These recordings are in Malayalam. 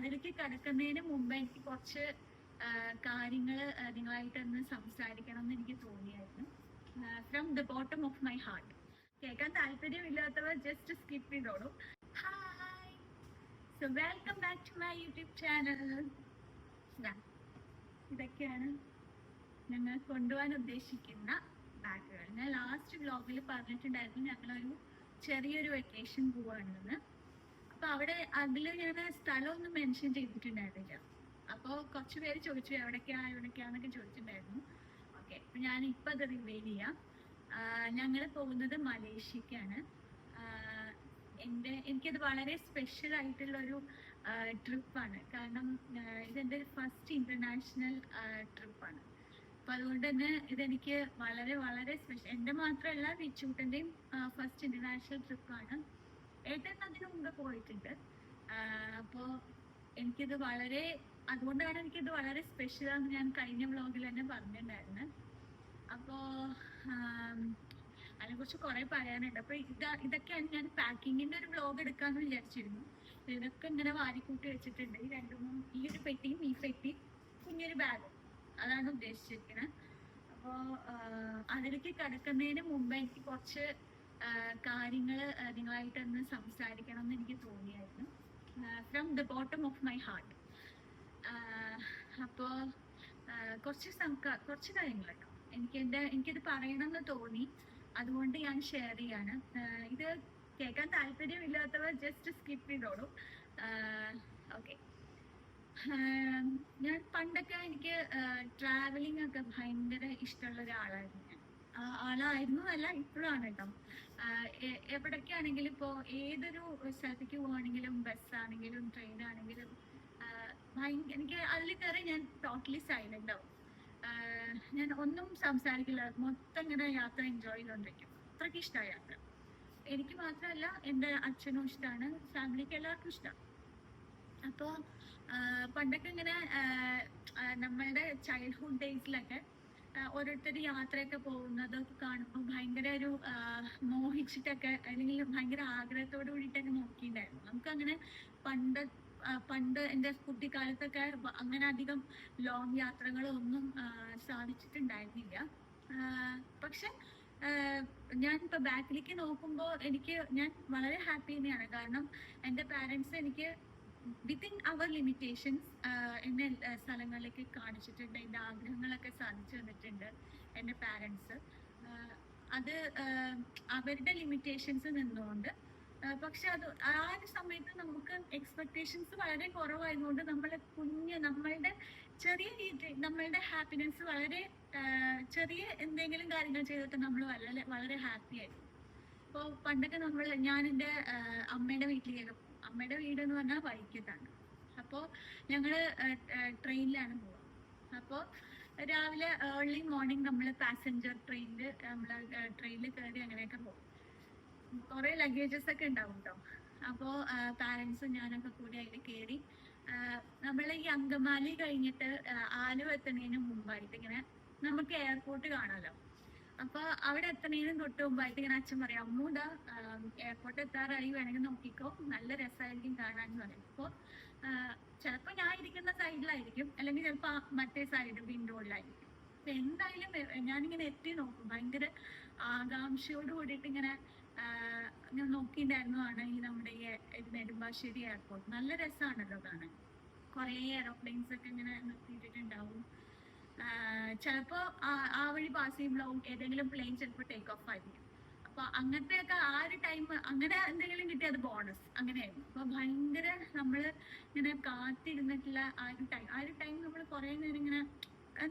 അതിലേക്ക് കടക്കുന്നതിന് മുമ്പ് എനിക്ക് കുറച്ച് കാര്യങ്ങൾ നിങ്ങളായിട്ടൊന്ന് സംസാരിക്കണം എന്ന് എനിക്ക് തോന്നിയായിരുന്നു. From the bottom of my heart. കേൾക്കാൻ താല്പര്യമില്ലാത്തവർ ജസ്റ്റ് സ്കിപ്പ് ചെയ്തോളൂ. Hi, so welcome back to my YouTube channel. ഇതൊക്കെയാണ് ഞങ്ങൾ കൊണ്ടുപോകാൻ ഉദ്ദേശിക്കുന്ന ബാഗുകൾ. ഞാൻ ലാസ്റ്റ് വ്ലോഗിൽ പറഞ്ഞിട്ടുണ്ടായിരുന്നു ഞങ്ങളൊരു ചെറിയൊരു വെക്കേഷൻ പോവാണെന്ന്. അപ്പൊ അവിടെ അതില് ഞാൻ സ്ഥലമൊന്നും മെൻഷൻ ചെയ്തിട്ടുണ്ടായിരുന്നില്ല. അപ്പോൾ കുറച്ച് പേര് ചോദിച്ചു എവിടേക്കാന്നൊക്കെ ചോദിച്ചിട്ടുണ്ടായിരുന്നു. ഓക്കെ, അപ്പൊ ഞാൻ ഇപ്പൊ അത് റിവീൽ ചെയ്യാം. ഞങ്ങൾ പോകുന്നത് മലേഷ്യക്കാണ്. എനിക്കത് വളരെ സ്പെഷ്യൽ ആയിട്ടുള്ളൊരു ട്രിപ്പാണ്. കാരണം ഇതെൻ്റെ ഫസ്റ്റ് ഇന്റർനാഷണൽ ട്രിപ്പാണ്. അപ്പൊ അതുകൊണ്ട് തന്നെ ഇതെനിക്ക് വളരെ വളരെ സ്പെഷ്യൽ. എൻ്റെ മാത്രമല്ല, വിച്ചൂട്ടൻ്റെയും ഫസ്റ്റ് ഇന്റർനാഷണൽ ട്രിപ്പാണ്. ഏട്ടൻ അതിനു മുമ്പ് പോയിട്ടുണ്ട്. അപ്പോൾ എനിക്കിത് അതുകൊണ്ടാണ് എനിക്കിത് വളരെ സ്പെഷ്യലാണെന്ന് ഞാൻ കഴിഞ്ഞ വ്ലോഗിൽ തന്നെ പറഞ്ഞിട്ടുണ്ടായിരുന്നു. അപ്പോൾ അതിനെക്കുറിച്ച് കുറെ പറയാനുണ്ട്. അപ്പൊ ഇതൊക്കെയാണ് ഞാൻ പാക്കിങ്ങിന്റെ ഒരു വ്ലോഗ് എടുക്കാന്ന് വിചാരിച്ചിരുന്നു. ഇതൊക്കെ ഇങ്ങനെ വാരിക്കൂട്ടി വെച്ചിട്ടുണ്ട്. ഈ ഒരു പെട്ടിയും ഈ പെട്ടിയും കുഞ്ഞൊരു ബാഗും, അതാണ് ഉദ്ദേശിച്ചിരിക്കുന്നത്. അപ്പോൾ അതിലേക്ക് കടക്കുന്നതിന് മുമ്പ് എനിക്ക് കുറച്ച് കാര്യങ്ങൾ നിങ്ങളായിട്ടൊന്ന് സംസാരിക്കണം എന്ന് എനിക്ക് തോന്നിയായിരുന്നു. From the bottom of my heart. അപ്പോൾ കുറച്ച് കാര്യങ്ങൾ കേട്ടോ എനിക്കിത് പറയണമെന്ന് തോന്നി. അതുകൊണ്ട് ഞാൻ ഷെയർ ചെയ്യാണ്. ഇത് കേൾക്കാൻ താല്പര്യമില്ലാത്തവർ ജസ്റ്റ് സ്കിപ്പ് ചെയ്തോളൂ. ഓക്കെ, ഞാൻ പണ്ടൊക്കെ എനിക്ക് ട്രാവലിംഗ് ഒക്കെ ഭയങ്കര ഇഷ്ടമുള്ള ഒരാളായിരുന്നു. ആളായിരുന്നു അല്ല, ഇപ്പോഴാണ് കേട്ടോ. എവിടേക്കാണെങ്കിലും ഇപ്പോൾ ഏതൊരു സ്ഥലത്തേക്ക് പോവാണെങ്കിലും, ബസ്സാണെങ്കിലും ട്രെയിൻ ആണെങ്കിലും എനിക്ക് അതിൽ കയറി ഞാൻ ടോട്ടലി സൈലന്റ് ആവും. ഞാൻ ഒന്നും സംസാരിക്കില്ല, മൊത്തം ഇങ്ങനെ യാത്ര എൻജോയ് ചെയ്തുകൊണ്ടിരിക്കും. അത്രയ്ക്ക് ഇഷ്ടമാണ് യാത്ര. എനിക്ക് മാത്രമല്ല, എൻ്റെ അച്ഛനും ഇഷ്ടമാണ്, ഫാമിലിക്ക് എല്ലാവർക്കും ഇഷ്ടമാണ്. അപ്പോൾ പണ്ടൊക്കെ ഇങ്ങനെ നമ്മളുടെ ചൈൽഡ്ഹുഡ് ഡേയ്സിലൊക്കെ ഓരോരുത്തർ യാത്രയൊക്കെ പോകുന്നത് കാണുമ്പോൾ ഭയങ്കര ഒരു മോഹിച്ചിട്ടൊക്കെ, അല്ലെങ്കിൽ ഭയങ്കര ആഗ്രഹത്തോട് കൂടിയിട്ടൊക്കെ നോക്കിയിട്ടുണ്ടായിരുന്നു. നമുക്കങ്ങനെ പണ്ട് എൻ്റെ കുട്ടിക്കാലത്തൊക്കെ അങ്ങനെ അധികം ലോങ് യാത്രകളൊന്നും സാധിച്ചിട്ടുണ്ടായിരുന്നില്ല. പക്ഷെ ഞാനിപ്പോ ബാക്കിലേക്ക് നോക്കുമ്പോൾ ഞാൻ വളരെ ഹാപ്പി തന്നെയാണ്. കാരണം എൻ്റെ പാരൻസ് എനിക്ക് വിത്തിൻ അവർ ലിമിറ്റേഷൻസ് എന്നെ സ്ഥലങ്ങളിലേക്ക് കാണിച്ചിട്ടുണ്ട്. എൻ്റെ ആഗ്രഹങ്ങളൊക്കെ സാധിച്ചു തന്നിട്ടുണ്ട് എൻ്റെ പാരൻസ്. അത് അവരുടെ ലിമിറ്റേഷൻസ് നിന്നുകൊണ്ട്. പക്ഷെ ആ ഒരു സമയത്ത് നമുക്ക് എക്സ്പെക്ടേഷൻസ് വളരെ കുറവായതുകൊണ്ട് നമ്മളുടെ ചെറിയ രീതിയിൽ നമ്മളുടെ ഹാപ്പിനെസ് വളരെ ചെറിയ എന്തെങ്കിലും കാര്യങ്ങൾ ചെയ്തിട്ട് നമ്മൾ വളരെ ഹാപ്പി ആയിരുന്നു. അപ്പോൾ പണ്ടൊക്കെ ഞാൻ എൻ്റെ അമ്മയുടെ വീട്ടിലേക്ക് പോകും. അമ്മയുടെ വീട് എന്ന് പറഞ്ഞാൽ വൈക്കത്താണ്. അപ്പോൾ ഞങ്ങൾ ട്രെയിനിലാണ് പോവുക. അപ്പോൾ രാവിലെ ഏർലി മോർണിംഗ് നമ്മൾ പാസഞ്ചർ ട്രെയിനിൽ കയറി അങ്ങനെയൊക്കെ പോകും. കുറെ ലഗേജസ് ഒക്കെ ഉണ്ടാവും കേട്ടോ. അപ്പോൾ പാരൻസും ഞാനൊക്കെ കൂടി അതിൽ കയറി നമ്മൾ ഈ അങ്കമാലി കഴിഞ്ഞിട്ട് ആലുവ എത്തുന്നതിന് മുമ്പായിട്ട് ഇങ്ങനെ നമുക്ക് എയർപോർട്ട് കാണാമല്ലോ. അപ്പൊ അവിടെ എത്തുന്നതിനും തൊട്ട് മുമ്പായിട്ട് ഇങ്ങനെ അച്ഛൻ പറയാം, അമ്മൂടാ എയർപോർട്ട് എത്താറായി, വേണമെങ്കിൽ നോക്കിക്കോ, നല്ല രസമായിരിക്കും കാണാന്ന് പറയും. അപ്പോൾ ചിലപ്പോൾ ഞാൻ ഇരിക്കുന്ന സൈഡിലായിരിക്കും, അല്ലെങ്കിൽ ചിലപ്പോൾ മറ്റേ സൈഡ് വിൻഡോയിലായിരിക്കും. അപ്പൊ എന്തായാലും ഞാനിങ്ങനെ എത്തി നോക്കും. ഭയങ്കര ആകാംക്ഷയോട് കൂടിയിട്ട് ഇങ്ങനെ നോക്കിയിട്ടുണ്ടായിരുന്നതാണ് ഈ നമ്മുടെ ഈ നെടുമ്പാശ്ശേരി എയർപോർട്ട്. നല്ല രസമാണല്ലോ കാണാൻ. കുറേ എയറോപ്ലെയിൻസ് ഒക്കെ ഇങ്ങനെ നിർത്തിയിട്ടുണ്ടാവും. ചിലപ്പോ ആ വഴി പാസ് ചെയ്യുമ്പോഴാവും ഏതെങ്കിലും പ്ലെയിൻ ചിലപ്പോൾ ടേക്ക് ഓഫ് ആയിരിക്കും. അപ്പൊ അങ്ങനത്തെയൊക്കെ ആ ഒരു ടൈം അങ്ങനെ എന്തെങ്കിലും കിട്ടിയ അത് ബോണസ് അങ്ങനെയായിരുന്നു. അപ്പൊ ഭയങ്കര നമ്മള് ഇങ്ങനെ കാത്തിരുന്നിട്ടുള്ള ആ ഒരു ടൈം നമ്മൾ കുറെ നേരം ഇങ്ങനെ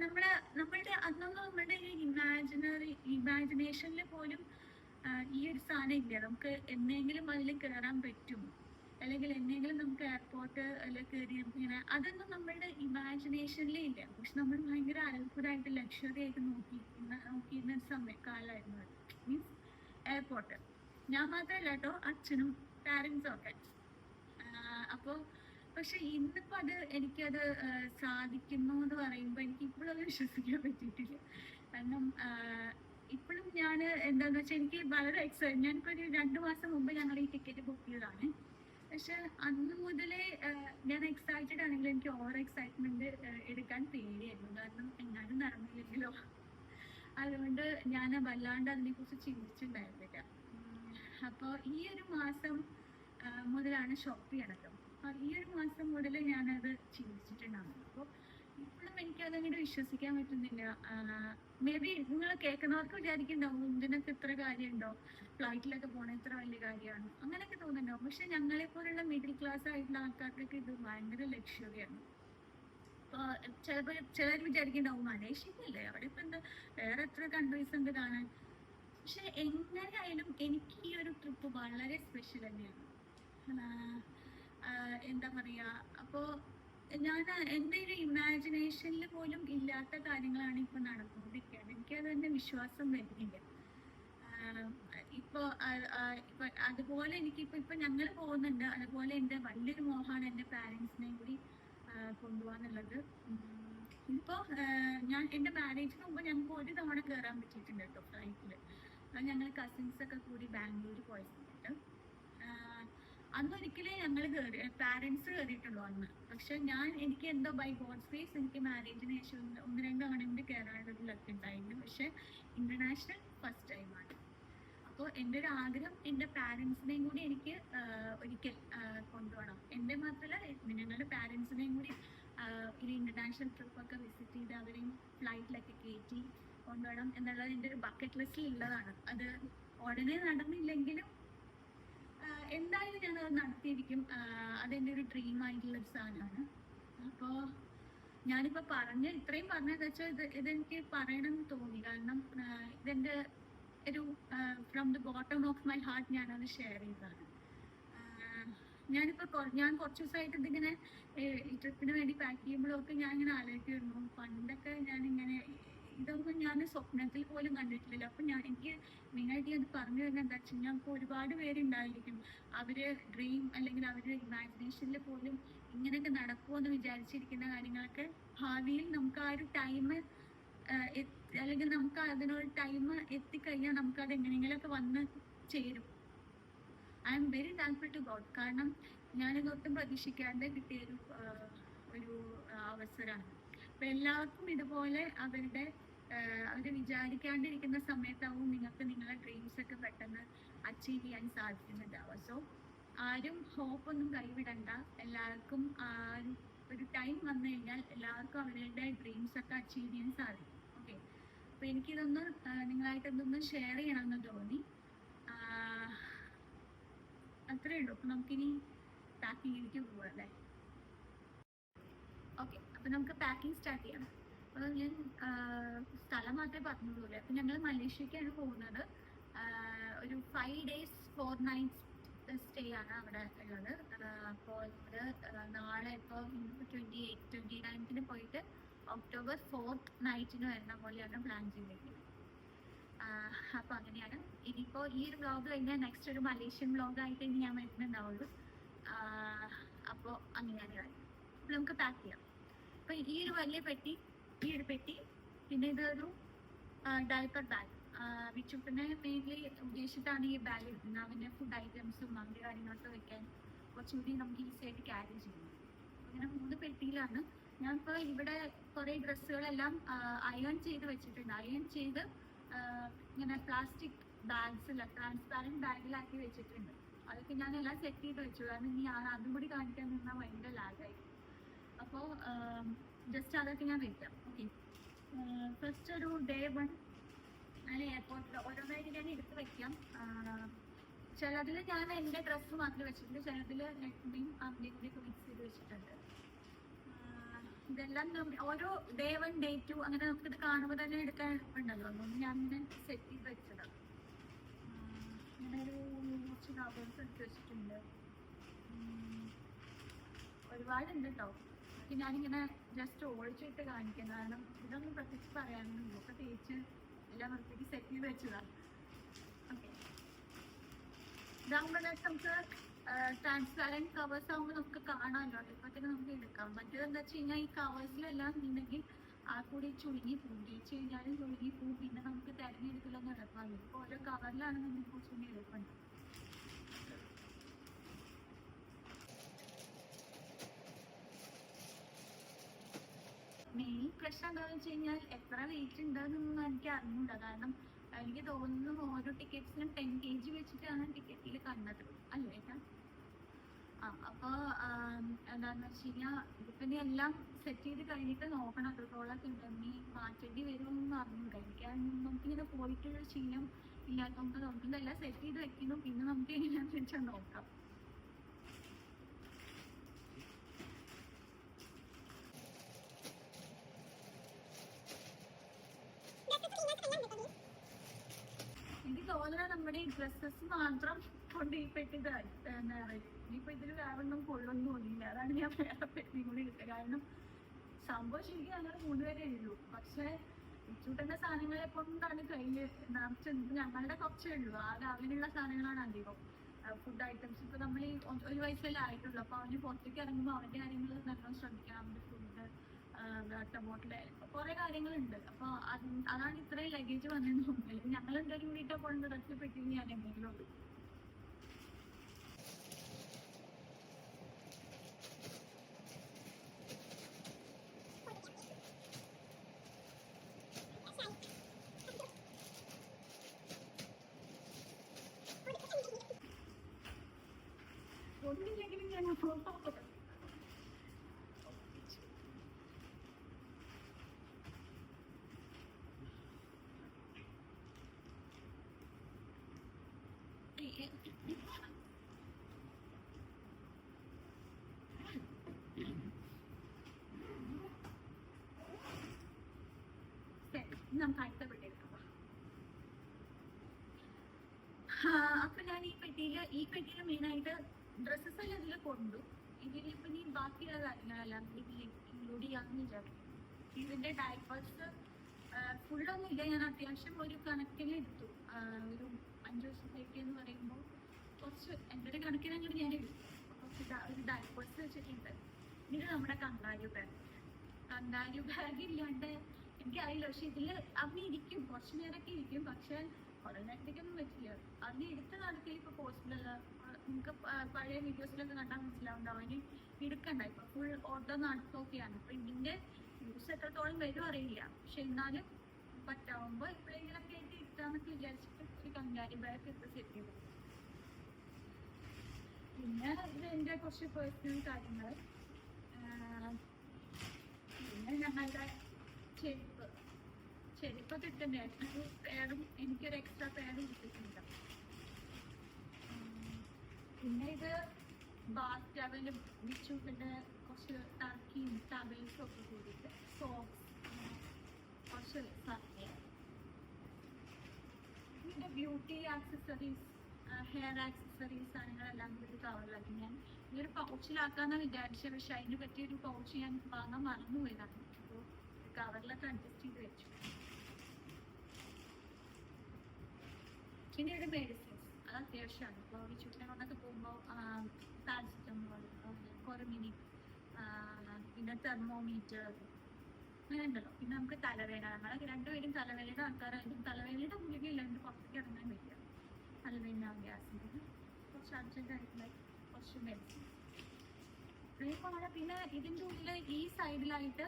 നമ്മളുടെ അന്നൊന്നും നമ്മളുടെ ഈ ഇമാജിനേഷനിൽ പോലും ഈ ഒരു സാധനം ഇല്ല. നമുക്ക് എന്നെങ്കിലും അതിൽ കയറാൻ പറ്റും, അല്ലെങ്കിൽ എന്തെങ്കിലും നമുക്ക് എയർപോർട്ട് കയറി ഇങ്ങനെ, അതൊന്നും നമ്മളുടെ ഇമാജിനേഷനിലേ ഇല്ല. പക്ഷെ നമ്മൾ ഭയങ്കര അത്ഭുതമായിട്ട് ലക്ഷറി ആയിട്ട് നോക്കിയിരുന്ന കാലമായിരുന്നു അത്. Means airport. ഞാൻ മാത്രമല്ല കേട്ടോ, അച്ഛനും പാരൻസും ഒക്കെ. അപ്പോൾ പക്ഷെ ഇന്നിപ്പോൾ എനിക്കത് സാധിക്കുന്നു എന്ന് പറയുമ്പോൾ എനിക്ക് ഇപ്പോഴും അത് വിശ്വസിക്കാൻ പറ്റിയിട്ടില്ല. കാരണം ഇപ്പോഴും ഞാൻ എന്താണെന്ന് വെച്ചാൽ എനിക്ക് വളരെ ഞാനിപ്പോൾ ഒരു 2 മാസം മുമ്പ് ഞങ്ങൾ ഈ ടിക്കറ്റ് ബുക്ക് ചെയ്തതാണ്. പക്ഷെ അന്ന് മുതലേ ഞാൻ എക്സൈറ്റഡ് ആണെങ്കിലും എനിക്ക് ഓവർ എക്സൈറ്റ്മെന്റ് എടുക്കാൻ പേടിയായിരുന്നു. കാരണം എങ്ങാനും നടന്നില്ലെങ്കിലോ. അതുകൊണ്ട് ഞാൻ വല്ലാണ്ട് അതിനെക്കുറിച്ച് ചിന്തിച്ചിട്ടുണ്ടായിരുന്നില്ല. അപ്പോൾ ഈ ഒരു മാസം മുതലാണ് ഷോപ്പ് ചെയ്യണത്. അപ്പോൾ ഈ ഒരു മാസം മുതൽ ഞാനത് ചിന്തിച്ചിട്ടുണ്ടായിരുന്നു. അപ്പോൾ ഇപ്പോഴും എനിക്കതങ്ങോട്ട് വിശ്വസിക്കാൻ പറ്റുന്നില്ല. മേ ബി നിങ്ങൾ കേൾക്കുന്നവർക്ക് വിചാരിക്കുന്നുണ്ടാവും ഇതിനൊക്കെ ഇത്ര കാര്യമുണ്ടോ, ഫ്ലൈറ്റിലൊക്കെ പോകണ ഇത്ര വലിയ കാര്യമാണ്, അങ്ങനെയൊക്കെ തോന്നുന്നുണ്ടാവും. പക്ഷെ ഞങ്ങളെ പോലുള്ള മിഡിൽ ക്ലാസ് ആയിട്ടുള്ള ആൾക്കാർക്കൊക്കെ ഇത് ഭയങ്കര ലക്ഷ്വറിയാണ്. ചിലർ വിചാരിക്കുന്നുണ്ടാവും മലേഷ്യയിലല്ലേ, അവിടെ ഇപ്പൊ എന്താ, വേറെ എത്ര കൺട്രീസ് ഉണ്ട് കാണാൻ. പക്ഷെ എങ്ങനെയായാലും എനിക്ക് ഈ ഒരു ട്രിപ്പ് വളരെ സ്പെഷ്യൽ തന്നെയാണ്. എന്താ പറയാ, അപ്പോ ഞാൻ എൻ്റെ ഒരു ഇമാജിനേഷനിൽ പോലും ഇല്ലാത്ത കാര്യങ്ങളാണ് ഇപ്പൊ നടന്നുകൊണ്ടിരിക്കുന്നത്. എനിക്കത് തന്നെ വിശ്വാസം വരുന്നില്ല. ഇപ്പൊ അതുപോലെ ഇപ്പൊ ഞങ്ങൾ പോകുന്നുണ്ട്. അതുപോലെ എൻ്റെ വലിയൊരു മോഹമാണ് എൻ്റെ പാരൻസിനെയും കൂടി കൊണ്ടുപോകാന്നുള്ളത്. ഇപ്പോ ഞാൻ എൻ്റെ മാരേജിന് മുമ്പ് ഞങ്ങൾക്ക് ഒരു തവണ കയറാൻ പറ്റിയിട്ടുണ്ട് കേട്ടോ ഫ്ലൈറ്റിൽ. ഞങ്ങൾ കസിൻസ് ഒക്കെ കൂടി ബാംഗ്ലൂർ പോയ സമയത്ത് അന്നൊരിക്കലേ ഞങ്ങൾ പാരൻസ് കയറിയിട്ടുള്ളൂ അന്ന്. പക്ഷെ എനിക്ക് എന്തോ ബൈ ഗോഡ്സ് ഗ്രേസ് എനിക്ക് മാരേജിന് ശേഷം ഒന്ന് രണ്ട് തവണ എനിക്ക് കയറാനുള്ള ലക്ക് ഉണ്ടായിരുന്നു. പക്ഷെ ഇന്റർനാഷണൽ ഫസ്റ്റ് ടൈമാണ്. അപ്പോൾ എൻ്റെ ഒരു ആഗ്രഹം എൻ്റെ പാരൻസിനെയും കൂടി എനിക്ക് ഒരിക്കൽ കൊണ്ടുപോകണം. എൻ്റെ മാത്രമല്ല, ഞങ്ങളുടെ പാരൻസിനെയും കൂടി ഒരു ഇന്റർനാഷണൽ ട്രിപ്പൊക്കെ വിസിറ്റ് ചെയ്ത് അവരെയും ഫ്ലൈറ്റിലൊക്കെ കയറ്റി കൊണ്ടുപോകണം എന്നുള്ളത് എൻ്റെ ഒരു ബക്കറ്റ് ലിസ്റ്റിൽ ഉള്ളതാണ്. അത് ഉടനെ നടന്നില്ലെങ്കിലും എന്തായാലും ഞാനത് നടത്തിയിരിക്കും. അതെൻ്റെ ഒരു ഡ്രീം ആയിട്ടുള്ള ഒരു സാധനമാണ്. അപ്പോൾ ഞാനിപ്പോൾ ഇത്രയും പറഞ്ഞതെന്ന് വെച്ചാൽ ഇതെനിക്ക് പറയണമെന്ന് തോന്നി. കാരണം ഇതെൻ്റെ ഒരു from the bottom of my heart ഞാനത് ഷെയർ ചെയ്തതാണ്. ഞാൻ കുറച്ച് ദിവസമായിട്ട് ഇതിങ്ങനെ ഈ ട്രിപ്പിന് വേണ്ടി പാക്ക് ചെയ്യുമ്പോഴൊക്കെ ഞാൻ ഇങ്ങനെ ആലോചിക്കുമായിരുന്നു, പണ്ടൊക്കെ ഞാനിങ്ങനെ ഇതൊന്നും ഞാൻ സ്വപ്നത്തിൽ പോലും കണ്ടിട്ടില്ല. അപ്പം എനിക്ക് മെയിനായിട്ട് അത് പറഞ്ഞു തരുന്നത് എന്താ വെച്ചാൽ, ഞങ്ങൾക്ക് ഒരുപാട് പേരുണ്ടായിരിക്കും അവര് ഡ്രീം അല്ലെങ്കിൽ അവരുടെ ഇമാജിനേഷനിൽ പോലും ഇങ്ങനെയൊക്കെ നടക്കുമെന്ന് വിചാരിച്ചിരിക്കുന്ന കാര്യങ്ങളൊക്കെ ഭാവിയിൽ നമുക്ക് ആ ഒരു ടൈം അല്ലെങ്കിൽ നമുക്ക് അതിനൊരു ടൈം എത്തിക്കഴിഞ്ഞാൽ നമുക്ക് അത് എങ്ങനെയെങ്കിലുമൊക്കെ വന്ന് ചേരും. I am very thankful to God. കാരണം ഞാനിതൊട്ടും പ്രതീക്ഷിക്കാതെ കിട്ടിയൊരു അവസരമാണ്. അപ്പൊ എല്ലാവർക്കും ഇതുപോലെ അവർ വിചാരിക്കാണ്ടിരിക്കുന്ന സമയത്താവും നിങ്ങൾക്ക് നിങ്ങളുടെ ഡ്രീംസ് ഒക്കെ പെട്ടെന്ന് അച്ചീവ് ചെയ്യാൻ സാധിക്കുന്നുണ്ടാവുക. സോ ആരും ഹോപ്പൊന്നും കൈവിടണ്ട. എല്ലാവർക്കും ഒരു ടൈം വന്നു കഴിഞ്ഞാൽ എല്ലാവർക്കും അവരുടെ ഡ്രീംസ് ഒക്കെ അച്ചീവ് ചെയ്യാൻ സാധിക്കും. ഓക്കെ, അപ്പൊ എനിക്കിതൊന്ന് നിങ്ങളായിട്ടൊന്ന് ഷെയർ ചെയ്യണമെന്ന് തോന്നി. അത്രേ ഉള്ളൂ. അപ്പൊ നമുക്കിനി പാക്കിങ്ങിലേക്ക് പോവാം അല്ലേ? ഓക്കെ, അപ്പൊ നമുക്ക് പാക്കിങ് സ്റ്റാർട്ട് ചെയ്യാം. അപ്പോൾ ഞാൻ സ്ഥലം മാത്രമേ പറഞ്ഞുള്ളൂ. അപ്പം ഞങ്ങൾ മലേഷ്യക്കാണ് പോകുന്നത്. ഒരു 5 days 4 nights സ്റ്റേ ആണ് അവിടെ ഉള്ളത്. അപ്പോൾ നാളെ ഇപ്പോൾ 29th പോയിട്ട് October 4th നൈറ്റിന് വരുന്ന പോലെയാണ് പ്ലാൻ ചെയ്തിരിക്കുന്നത്. അപ്പോൾ അങ്ങനെയാണ്. ഇനിയിപ്പോൾ ഈ ഒരു വ്ലോഗ് കഴിഞ്ഞാൽ നെക്സ്റ്റ് ഒരു മലേഷ്യൻ വ്ലോഗായിട്ട് ഇനി ഞാൻ വരുന്നുണ്ടാവുള്ളൂ. അപ്പോൾ അങ്ങനെയാണ് കാര്യം. അപ്പോൾ നമുക്ക് പാക്ക് ചെയ്യാം. അപ്പോൾ ഈ ഒരു വലിയ പെട്ടി, ഈ ഒരു പെട്ടി, പിന്നെ ഇതൊരു ഡയപ്പർ ബാഗ്. വിച്ചുപ്പിനെ മെയിൻലി ഉദ്ദേശിച്ചിട്ടാണ് ഈ ബാഗ് എടുക്കുന്നത്. അവൻ്റെ ഫുഡ് ഐറ്റംസും അങ്ങനത്തെ കാര്യങ്ങളൊക്കെ വെക്കാൻ കുറച്ചുകൂടി നമുക്ക് ഈസി ആയിട്ട് ക്യാരി ചെയ്യുന്നത്. അങ്ങനെ 3 പെട്ടിയിലാണ്. ഞാനിപ്പോൾ ഇവിടെ കുറേ ഡ്രസ്സുകളെല്ലാം അയൺ ചെയ്ത് വെച്ചിട്ടുണ്ട്. അയൺ ചെയ്ത് ഇങ്ങനെ പ്ലാസ്റ്റിക് ബാഗ്സിൽ ട്രാൻസ്പാരൻറ്റ് ബാഗിലാക്കി വെച്ചിട്ടുണ്ട്. അതൊക്കെ ഞാൻ എല്ലാം സെറ്റ് ചെയ്ത് വെച്ചു. കാരണം ഇനി അതും കൂടി കാണിക്കാൻ നിന്നാൽ ഭയങ്കര ലാഗായി. അപ്പോൾ ജസ്റ്റ് അതൊക്കെ ഞാൻ വെക്കാം. ഓക്കെ, ഫസ്റ്റ് ഒരു day 1 ഞാൻ എയർപോർട്ടിൽ ഓരോന്നായിട്ട് ഞാൻ എടുത്ത് വെക്കാം. ചിലതിൽ ഞാൻ എൻ്റെ ഡ്രസ്സ് മാത്രമേ വെച്ചിട്ടുണ്ട്, ചിലതിൽ നെറ്റിൻ്റെയും അമ്മയും കൂടി മിക്സ് ചെയ്ത് വെച്ചിട്ടുണ്ട്. ഇതെല്ലാം ഓരോ day 1 day 2 അങ്ങനെ നമുക്കിത് കാണുമ്പോൾ തന്നെ എടുക്കാൻ ഉണ്ടല്ലോ. അതുകൊണ്ട് ഞാൻ ഇങ്ങനെ സെറ്റ് ചെയ്ത് വെച്ചതാണ്. അങ്ങനെ കുറച്ച് കവേഴ്സ് എടുത്ത് വെച്ചിട്ടുണ്ട്. ഒരുപാടുണ്ട് കേട്ടോ. ഞാനിങ്ങനെ ജസ്റ്റ് ഒഴിച്ചിട്ട് കാണിക്കാം. കാരണം ഇതൊന്നും പ്രത്യേകിച്ച് പറയാനൊന്നും ഒക്കെ തേച്ച് എല്ലാം വൃത്തിക്ക് സെറ്റ് ചെയ്ത് വെച്ചതാണ്. ഓക്കെ, ഇതാകുമ്പോൾ നമുക്ക് ട്രാൻസ്പാരൻറ്റ് കവേഴ്സ് ആകുമ്പോൾ നമുക്ക് കാണാമല്ലോ, ഇപ്പോഴത്തേക്ക് നമുക്ക് എടുക്കാം. മറ്റേതെന്താ വെച്ച് കഴിഞ്ഞാൽ ഈ കവേഴ്സിലെല്ലാം ഉണ്ടെങ്കിൽ ആ കൂടി ചുരുങ്ങി പോകും. തേച്ച് കഴിഞ്ഞാലും ചുരുങ്ങി പോകും. പിന്നെ നമുക്ക് തിരഞ്ഞെടുക്കലൊന്നും എളുപ്പമാണ്. ഇപ്പോൾ ഓരോ കവറിലാണെന്നുണ്ടെങ്കിൽ കുറച്ചുകൂടി എളുപ്പമുണ്ട്. മെയിൻ പ്രശ്നം എന്താണെന്ന് വെച്ച് കഴിഞ്ഞാൽ എത്ര വെയിറ്റ് ഉണ്ടെന്നൊന്നും എനിക്ക് അറിഞ്ഞൂടാ. കാരണം എനിക്ക് തോന്നുന്നു ഓരോ ടിക്കറ്റ്സിനും 10 kg വെച്ചിട്ടാണ് ടിക്കറ്റിൽ കണ്ടത് അല്ലേ ഏട്ടാ? അപ്പോൾ എന്താണെന്ന് വെച്ച് കഴിഞ്ഞാൽ ഇതിപ്പോൾ ഇനി എല്ലാം സെറ്റ് ചെയ്ത് കഴിഞ്ഞിട്ട് നോക്കണം എത്രത്തോളം ഉണ്ടെങ്കിൽ മാറ്റേണ്ടി വരുമെന്നൊന്നും അറിഞ്ഞൂടാ. നമുക്കിങ്ങനെ പോയിട്ടുള്ള ശീലം ഇല്ലാത്തതുകൊണ്ട് നമുക്കിതെല്ലാം സെറ്റ് ചെയ്ത് വെക്കുന്നു, പിന്നെ നമുക്ക് എങ്ങനെയാണെന്ന് വെച്ചാൽ നോക്കാം. എനിക്ക് തോന്നുന്നത് നമ്മുടെ ഈ ഡ്രസ്സസ് മാത്രം കൊണ്ട് ഈ പെട്ടി ഇനിയിപ്പോൾ ഇതിൽ വേറെ ഒന്നും കൊള്ളൊന്നും തോന്നിയില്ല. അതാണ് ഞാൻ വേറെ പെട്ടി കൂടി എടുത്തത്. കാരണം സംഭവം ശരിക്കും ഞങ്ങൾ 3 പേരേ ഉള്ളൂ. പക്ഷേ ചൂട്ടേണ്ട സാധനങ്ങളെ കൊണ്ടാണ് കയ്യിൽ നിറച്ച്. ഞങ്ങളുടെ കുറച്ചേ ഉള്ളൂ. അങ്ങനെയുള്ള സാധനങ്ങളാണ് അധികം. ഫുഡ് ഐറ്റംസ് ഇപ്പോൾ നമ്മൾ ഈ 1 വയസ്സല്ലേ ആയിട്ടുള്ളൂ. അപ്പോൾ അവന് പുറത്തേക്ക് ഇറങ്ങുമ്പോൾ അവൻ്റെ കാര്യങ്ങൾ നല്ലോണം ശ്രദ്ധിക്കണം. അവൻ്റെ ഫുഡ്, വാട്ടർ ബോട്ടിൽ, കുറേ കാര്യങ്ങളുണ്ട്. അപ്പോൾ അതാണ് ഇത്രയും ലഗേജ് വന്നതെന്ന് തോന്നുന്നത്. ഞങ്ങൾ എന്തായാലും കൂടിയിട്ടാണ് കൊണ്ട് ഡ്രസ്സ് പെട്ടി ഞാൻ എന്തെങ്കിലും ഉള്ളൂ. ഒന്നില്ലെങ്കിലും ഞാൻ നമുക്ക് അടുത്ത പെട്ടിയെടുക്കാം. അപ്പൊ ഞാൻ ഈ പെട്ടിയിൽ മെയിനായിട്ട് ഡ്രസ്സസ് എല്ലാം ഇതിൽ കൊണ്ടു. ഇതിലിപ്പോ ഇനി ബാക്കിയുള്ള കാര്യങ്ങളെല്ലാം ഇതിൽ ഇൻക്ലൂഡ് ചെയ്യാമെന്ന് വിചാരിക്കും. ഇതിന്റെ ഡയപ്പേഴ്സ് ഫുള്ളൊന്നും ഇല്ല. ഞാൻ അത്യാവശ്യം ഒരു കണക്കിന് എടുത്തു. ഒരു 5 ദിവസത്തേക്ക് എന്ന് പറയുമ്പോൾ കുറച്ച് എൻ്റെ ഒരു കണക്കിന് അങ്ങോട്ട് ഞാൻ എടുത്തു. കുറച്ച് ഒരു ഡയപ്പേഴ്സ് വെച്ചിട്ടുണ്ട്. ഇത് നമ്മുടെ കന്താരു ബാഗ് ഇല്ലാണ്ട് എനിക്കറിയില്ല. പക്ഷെ ഇതിൽ അവന് ഇരിക്കും, കുറച്ച് നേരമൊക്കെ ഇരിക്കും. പക്ഷെ കുറേ നേരത്തേക്കൊന്നും പറ്റില്ല. അതിന് എടുത്ത നടക്കൽ ഇപ്പോൾ പോസിബിളല്ല. നിങ്ങൾക്ക് പഴയ വീഡിയോസിലൊക്കെ കണ്ടാൽ മനസ്സിലാവുണ്ടാവും. അതിന് എടുക്കണ്ട. ഇപ്പൊ ഫുൾ ഓട്ടോ നടത്തൊക്കെയാണ്. അപ്പൊ ഇതിന്റെ യൂസ് എത്രത്തോളം വരും അറിയില്ല. പക്ഷെ എന്നാലും പറ്റാവുമ്പോ എപ്പോഴെങ്കിലൊക്കെ ആയിട്ട് ഇട്ടാന്നൊക്കെ വിചാരിച്ചിട്ട് ഒരു കങ്കാരി ബാഗ് എടുത്ത് സെറ്റ് ചെയ്തു. പിന്നെ ഇത് എൻ്റെ കുറച്ച് പേഴ്സണൽ കാര്യങ്ങൾ. പിന്നെ ഞങ്ങളുടെ ചെരുപ്പ് കിട്ടുന്നേ ഒരു പേടും, എനിക്കൊരു എക്സ്ട്രാ പേടും കിട്ടിയിട്ടുണ്ട്. പിന്നെ ഇത് ബാത്ത് ടവലും ബിച്ചുവിൻ്റെ കുറച്ച് ടർക്കിയും ടവൽസും ഒക്കെ കൂടിയിട്ട് സോക്സ്, കുറച്ച് സാധനം. പിന്നെ ബ്യൂട്ടി ആക്സസറീസ്, ഹെയർ ആക്സസറീസ് സാധനങ്ങളെല്ലാം കൂടി കവറിലാക്കി. ഞാൻ ഈ ഒരു പൗച്ചിലാക്കാന്നാണ് വിചാരിച്ചത്. പക്ഷെ അതിന് പറ്റിയൊരു പൗച്ച് ഞാൻ വാങ്ങാൻ മറന്നുപോയതാണ്. അപ്പോൾ കവറിലൊക്കെ അഡ്ജസ്റ്റ് ചെയ്ത് വെച്ചു. പിന്നെ ഒരു മെഡിസിൻസ് അത് അത്യാവശ്യമാണ്. ഇപ്പോൾ ഈ ചുറ്റിനെ കൊണ്ടൊക്കെ പോകുമ്പോൾ പാരസിറ്റമോൾ, കൊറമിനി, പിന്നെ തെർമോമീറ്റർ അങ്ങനെ ഉണ്ടല്ലോ. പിന്നെ നമുക്ക് തലവേദന, ഞങ്ങളൊക്കെ 2 പേരും തലവേദനയുടെ ആൾക്കാരായിരുന്നു. തലവേദനയുടെ ഗുളിക ഇല്ലാണ്ട് പുറത്തേക്ക് ഇറങ്ങാൻ പറ്റില്ല. തലവേദന, ഗ്യാസിൻ്റെ കുറച്ച് അർജൻറ്റായിട്ടുള്ള കുറച്ച് മെഡിസിൻ. പിന്നെ ഇതിൻ്റെ ഉള്ളിൽ ഈ സൈഡിലായിട്ട്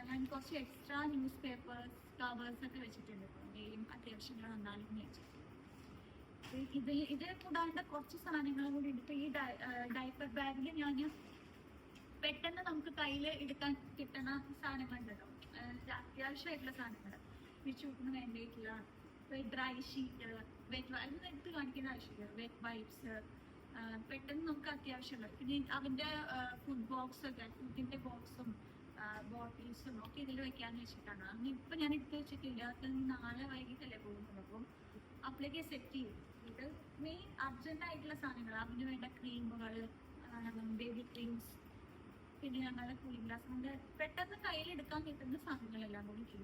ഞാൻ കുറച്ച് എക്സ്ട്രാ ന്യൂസ് പേപ്പേഴ്സ്, കവേഴ്സൊക്കെ വെച്ചിട്ടുണ്ട്. എന്തെങ്കിലും അത്യാവശ്യങ്ങൾ വന്നാലും വെച്ചിട്ട് ഇത് കൂടാണ്ട് കുറച്ച് സാധനങ്ങളും കൂടി ഉണ്ട്. ഇപ്പോൾ ഈ ഡയപ്പർ ബാഗിൽ ഞാൻ പെട്ടെന്ന് നമുക്ക് കയ്യിൽ എടുക്കാൻ കിട്ടുന്ന സാധനങ്ങളുണ്ടല്ലോ, അത്യാവശ്യമായിട്ടുള്ള സാധനങ്ങൾ. ഈ ചൂട്ടിന് വേണ്ടിയിട്ടുള്ള ഡ്രൈ ഷീറ്റ്, അതൊന്നും എടുത്ത് കാണിക്കേണ്ട ആവശ്യമില്ല. വെറ്റ് വൈപ്സ് പെട്ടെന്ന് നമുക്ക് അത്യാവശ്യമുള്ളത്. പിന്നെ അവൻ്റെ ഫുഡ് ബോക്സൊക്കെ, ഫുഡിൻ്റെ ബോക്സും ബോട്ടിൽസും ഒക്കെ ഇതിൽ വെക്കാന്ന് വെച്ചിട്ടാണ്. അന്ന് ഇപ്പം ഞാൻ എടുത്ത് വെച്ചിട്ടില്ല. അത് നാളെ വൈകിട്ടല്ലേ പോകുന്നത്. അപ്പം അപ്പോഴേക്ക് സെറ്റ് ചെയ്യും. ഇത് മെയിൻ അർജൻറ്റായിട്ടുള്ള സാധനങ്ങൾ. അതിന് വേണ്ട ക്രീമുകൾ, ബേബി ക്രീംസ്, പിന്നെ ഞങ്ങളുടെ കൂളിംഗ് ഗ്ലാസ്, നമ്മുടെ പെട്ടെന്ന് കയ്യിലെടുക്കാൻ കിട്ടുന്ന സാധനങ്ങളെല്ലാം കൂടി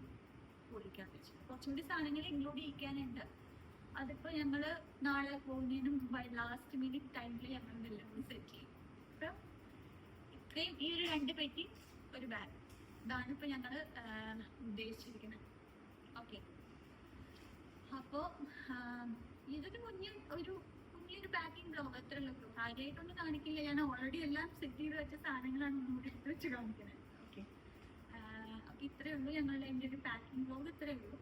പൊളിക്കാൻ വെച്ചു. കുറച്ചും കൂടി സാധനങ്ങൾ ഇൻക്ലൂഡ് ചെയ്യിക്കാനുണ്ട്. അതിപ്പോൾ ഞങ്ങൾ നാളെ പോകുന്നതിന് മുമ്പ് ലാസ്റ്റ് മിനിറ്റ് ടൈമിൽ ഞങ്ങളെല്ലാം കൂടി സെറ്റ് ചെയ്യും. അപ്പം ഇത്രയും ഈ ഒരു 2 പെട്ടി ഒരു ബാഗ്, ഇതാണ് ഇപ്പോൾ ഞങ്ങൾ ഉദ്ദേശിച്ചിരിക്കുന്നത്. ഓക്കെ, അപ്പോൾ ഇതൊരു കുഞ്ഞൊരു പാക്കിംഗ് ബ്ലോഗ് അത്രയല്ലോ. കാര്യമായിട്ടൊന്നും കാണിക്കില്ല. ഞാൻ ഓൾറെഡി എല്ലാം സെറ്റ് ചെയ്ത് വെച്ച സാധനങ്ങളാണ് ഒന്നുകൂടി എടുത്ത് വെച്ച് കാണിക്കുന്നത്. ഓക്കെ, ഇത്രയേ ഉള്ളൂ ഞങ്ങളുടെ എൻ്റെ ഒരു പാക്കിംഗ് വ്ലോഗ് ഇത്രയേ ഉള്ളൂ.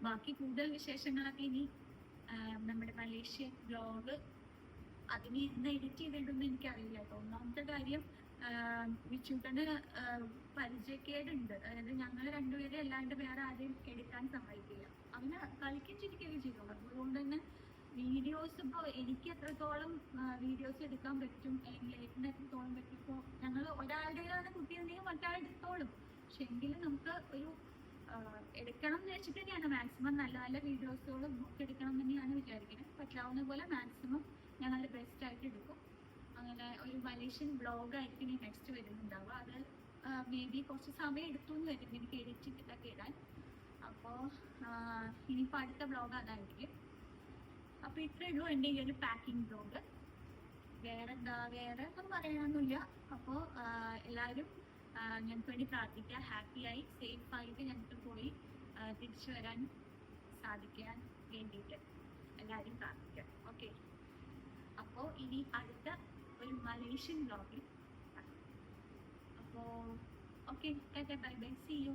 ബാക്കി കൂടുതൽ വിശേഷങ്ങളൊക്കെ ഇനി നമ്മുടെ മലേഷ്യൻ വ്ലോഗ് അതിന് ഇന്ന് എഡിറ്റ് ചെയ്തിട്ടൊന്നും എനിക്കറിയില്ല കേട്ടോ. ഒന്നാമത്തെ കാര്യം വിച്ചൂട്ടന് പരിചയക്കേടുണ്ട്. അതായത് ഞങ്ങൾ രണ്ടുപേരും അല്ലാണ്ട് വേറെ ആരെയും എടുക്കാൻ സമ്മതിക്കില്ല. അവന് കളിക്കും ചിരിക്കുകയൊക്കെ ചെയ്തോളൂ. അതുകൊണ്ട് തന്നെ വീഡിയോസ് ഇപ്പോൾ എനിക്ക് എത്രത്തോളം വീഡിയോസ് എടുക്കാൻ പറ്റും അല്ലെങ്കിൽ ഏട്ടന് എത്രത്തോളം പറ്റും. ഇപ്പോൾ ഞങ്ങൾ ഒരാളുടെയാണ് കുട്ടിയുണ്ടെങ്കിൽ മറ്റാൾ എടുത്തോളും. പക്ഷെ എങ്കിലും നമുക്ക് ഒരു എടുക്കണം എന്ന് വെച്ചിട്ട് തന്നെയാണ് മാക്സിമം നല്ല നല്ല വീഡിയോസുകൾ ബുക്ക് എടുക്കണം എന്ന് തന്നെയാണ് വിചാരിക്കുന്നത്. പറ്റാവുന്ന പോലെ മാക്സിമം ഞങ്ങളുടെ ബെസ്റ്റ് ആയിട്ട് എടുക്കും. അങ്ങനെ ഒരു മലേഷ്യൻ ബ്ലോഗായിരിക്കും ഇനി നെക്സ്റ്റ് വരുന്നുണ്ടാവുക. അത് മേ ബി കുറച്ച് സമയം എടുത്തു എന്ന് വരും എനിക്ക് എഡിറ്റ് ചെയ്തിട്ടൊക്കെ ഇടാൻ. അപ്പോൾ ഇനിയിപ്പോൾ അടുത്ത ബ്ലോഗ് അതായിരിക്കും. അപ്പോൾ ഇത്രയേ ഉള്ളൂ എൻ്റെ ഈ ഒരു പാക്കിംഗ് ബ്ലോഗ്. വേറെ ഒന്നും പറയാനൊന്നുമില്ല. അപ്പോൾ എല്ലാവരും ഞങ്ങൾക്ക് വേണ്ടി പ്രാർത്ഥിക്കുക. ഹാപ്പിയായി സേഫായിട്ട് ഞങ്ങൾക്ക് പോയി തിരിച്ചു വരാൻ സാധിക്കാൻ വേണ്ടിയിട്ട് എല്ലാവരും പ്രാർത്ഥിക്കുക. ഓക്കെ, അപ്പോൾ ഇനി അടുത്ത ഒരു മലേഷ്യൻ വ്ലോഗിൽ. അപ്പോൾ okay, bye bye, see U.